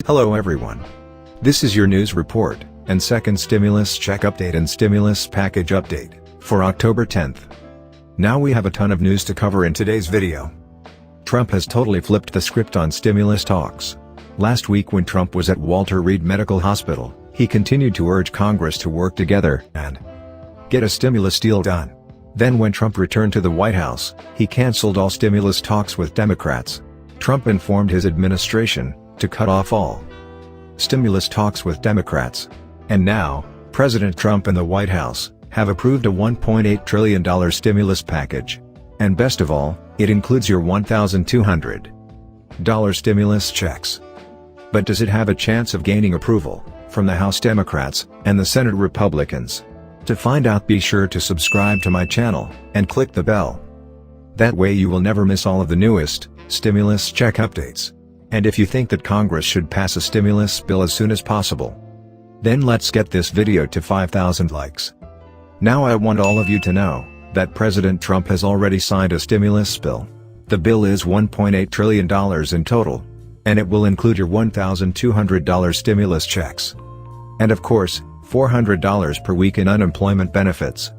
Hello everyone. This is your news report, and second stimulus check update and stimulus package update, for October 10th. Now we have a ton of news to cover in today's video. Trump has totally flipped the script on stimulus talks. Last week when Trump was at Walter Reed Medical Hospital, he continued to urge Congress to work together and get a stimulus deal done. Then when Trump returned to the White House, he canceled all stimulus talks with Democrats. Trump informed his administration to cut off all stimulus talks with Democrats. And now, President Trump and the White House have approved a $1.8 trillion stimulus package. And best of all, it includes your $1,200 stimulus checks. But does it have a chance of gaining approval from the House Democrats and the Senate Republicans? To find out, be sure to subscribe to my channel and click the bell. That way you will never miss all of the newest stimulus check updates. And if you think that Congress should pass a stimulus bill as soon as possible, then let's get this video to 5,000 likes. Now I want all of you to know that President Trump has already signed a stimulus bill. The bill is $1.8 trillion in total, and it will include your $1,200 stimulus checks. And of course, $400 per week in unemployment benefits.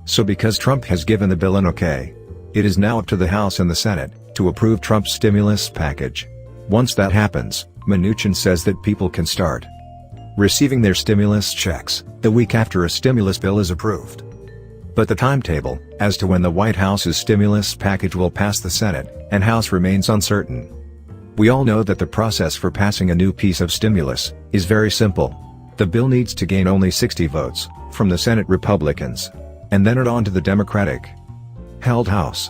So because Trump has given the bill an okay, it is now up to the House and the Senate to approve Trump's stimulus package. Once that happens, Mnuchin says that people can start receiving their stimulus checks the week after a stimulus bill is approved. But the timetable as to when the White House's stimulus package will pass the Senate and House remains uncertain. We all know that the process for passing a new piece of stimulus is very simple. The bill needs to gain only 60 votes from the Senate Republicans, and then it on to the Democratic-held House.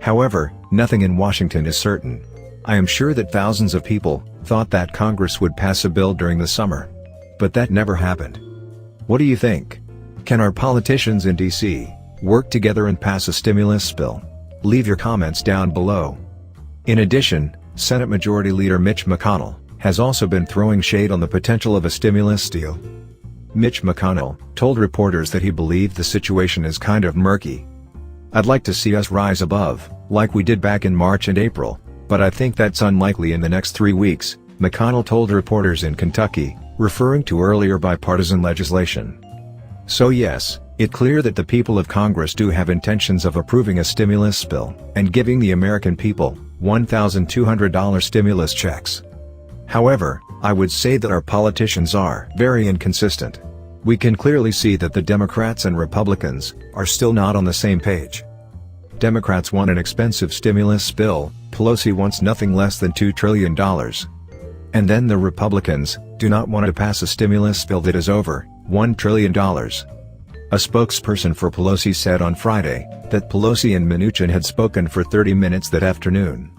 However, nothing in Washington is certain. I am sure that thousands of people thought that Congress would pass a bill during the summer. But that never happened. What do you think? Can our politicians in D.C. work together and pass a stimulus bill? Leave your comments down below. In addition, Senate Majority Leader Mitch McConnell has also been throwing shade on the potential of a stimulus deal. Mitch McConnell told reporters that he believed the situation is kind of murky. "I'd like to see us rise above, like we did back in March and April, but I think that's unlikely in the next 3 weeks," McConnell told reporters in Kentucky, referring to earlier bipartisan legislation. So yes, it's clear that the people of Congress do have intentions of approving a stimulus bill and giving the American people $1,200 stimulus checks. However, I would say that our politicians are very inconsistent. We can clearly see that the Democrats and Republicans are still not on the same page. Democrats want an expensive stimulus bill. Pelosi wants nothing less than $2 trillion. And then the Republicans do not want to pass a stimulus bill that is over $1 trillion. A spokesperson for Pelosi said on Friday that Pelosi and Mnuchin had spoken for 30 minutes that afternoon.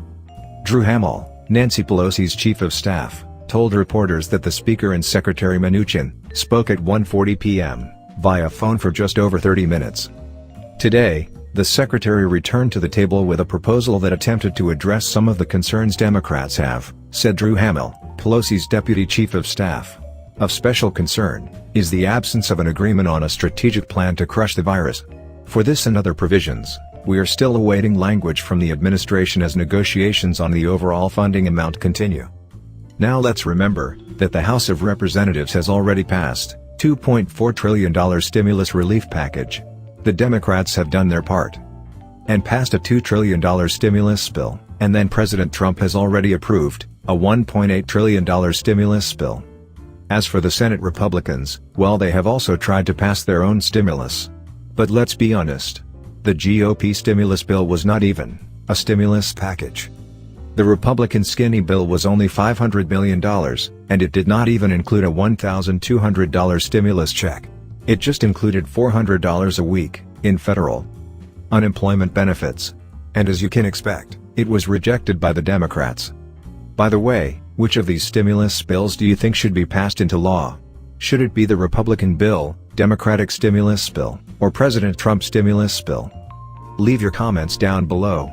Drew Hamill, Nancy Pelosi's chief of staff, told reporters that the Speaker and Secretary Mnuchin spoke at 1:40 p.m. via phone for just over 30 minutes. Today, the Secretary returned to the table with a proposal that attempted to address some of the concerns Democrats have, said Drew Hamill, Pelosi's deputy chief of staff. Of special concern is the absence of an agreement on a strategic plan to crush the virus. For this and other provisions, we are still awaiting language from the administration as negotiations on the overall funding amount continue. Now let's remember that the House of Representatives has already passed $2.4 trillion stimulus relief package. The Democrats have done their part and passed a $2 trillion stimulus bill, and then President Trump has already approved a $1.8 trillion stimulus bill. As for the Senate Republicans, well, they have also tried to pass their own stimulus. But let's be honest. The GOP stimulus bill was not even a stimulus package. The Republican skinny bill was only $500 million, and it did not even include a $1,200 stimulus check. It just included $400 a week in federal unemployment benefits. And as you can expect, it was rejected by the Democrats. By the way, which of these stimulus bills do you think should be passed into law? Should it be the Republican bill, Democratic stimulus bill, or President Trump's stimulus bill? Leave your comments down below.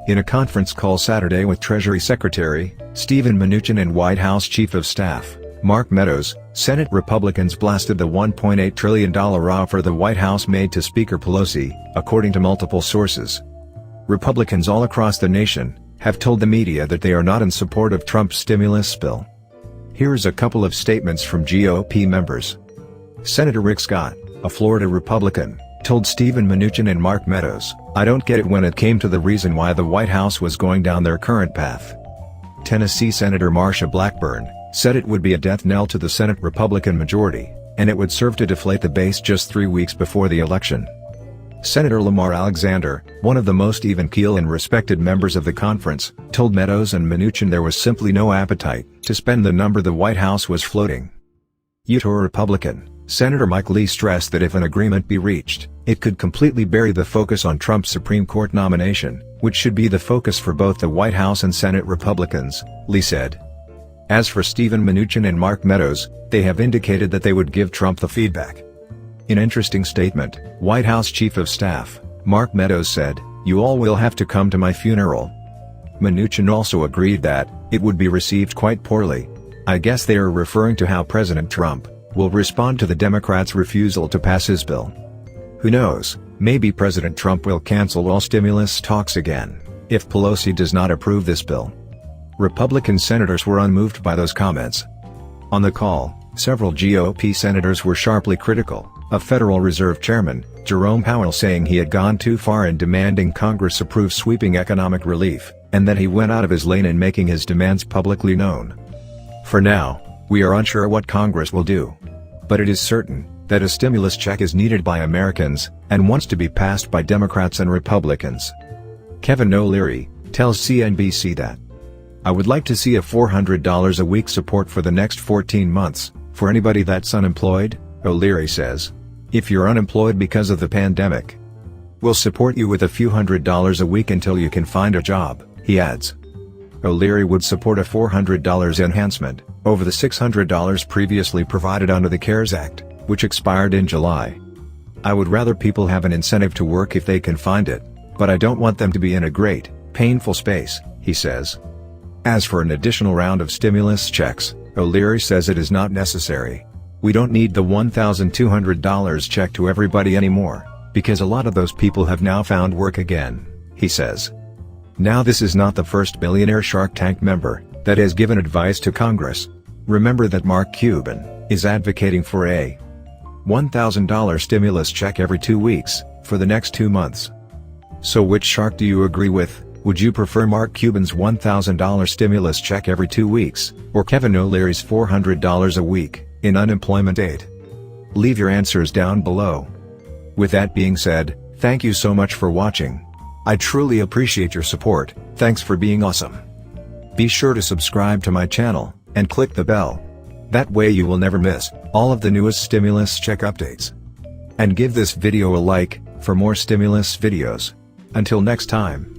In a conference call Saturday with Treasury Secretary Steven Mnuchin and White House Chief of Staff Mark Meadows, Senate Republicans blasted the $1.8 trillion offer the White House made to Speaker Pelosi, according to multiple sources. Republicans all across the nation have told the media that they are not in support of Trump's stimulus bill. Here's a couple of statements from GOP members. Senator Rick Scott, a Florida Republican, told Steven Mnuchin and Mark Meadows, "I don't get it" when it came to the reason why the White House was going down their current path. Tennessee Senator Marsha Blackburn said it would be a death knell to the Senate Republican majority, and it would serve to deflate the base just 3 weeks before the election. Senator Lamar Alexander, one of the most even-keel and respected members of the conference, told Meadows and Mnuchin there was simply no appetite to spend the number the White House was floating. Utah Republican Senator Mike Lee stressed that if an agreement be reached, it could completely bury the focus on Trump's Supreme Court nomination, which should be the focus for both the White House and Senate Republicans, Lee said. As for Steven Mnuchin and Mark Meadows, they have indicated that they would give Trump the feedback. In an interesting statement, White House Chief of Staff, Mark Meadows said, "You all will have to come to my funeral." Mnuchin also agreed that it would be received quite poorly. "I guess they are referring to how President Trump will respond to the Democrats' refusal to pass his bill. Who knows, maybe President Trump will cancel all stimulus talks again, if Pelosi does not approve this bill." Republican senators were unmoved by those comments. On the call, several GOP senators were sharply critical of Federal Reserve Chairman Jerome Powell, saying he had gone too far in demanding Congress approve sweeping economic relief, and that he went out of his lane in making his demands publicly known. "For now, we are unsure what Congress will do. But it is certain that a stimulus check is needed by Americans, and wants to be passed by Democrats and Republicans." Kevin O'Leary tells CNBC that, "I would like to see a $400 a week support for the next 14 months, for anybody that's unemployed," O'Leary says. "If you're unemployed because of the pandemic, we'll support you with a few $100s a week until you can find a job," he adds. O'Leary would support a $400 enhancement over the $600 previously provided under the CARES Act, which expired in July. "I would rather people have an incentive to work if they can find it, but I don't want them to be in a great, painful space," he says. As for an additional round of stimulus checks, O'Leary says it is not necessary. "We don't need the $1,200 check to everybody anymore, because a lot of those people have now found work again," he says. Now, this is not the first billionaire Shark Tank member that has given advice to Congress. Remember that Mark Cuban is advocating for a $1,000 stimulus check every 2 weeks, for the next 2 months. So which shark do you agree with? Would you prefer Mark Cuban's $1,000 stimulus check every 2 weeks, or Kevin O'Leary's $400 a week in unemployment aid? Leave your answers down below. With that being said, thank you so much for watching. I truly appreciate your support. Thanks for being awesome. Be sure to subscribe to my channel, and click the bell. That way you will never miss all of the newest stimulus check updates. And give this video a like for more stimulus videos. Until next time.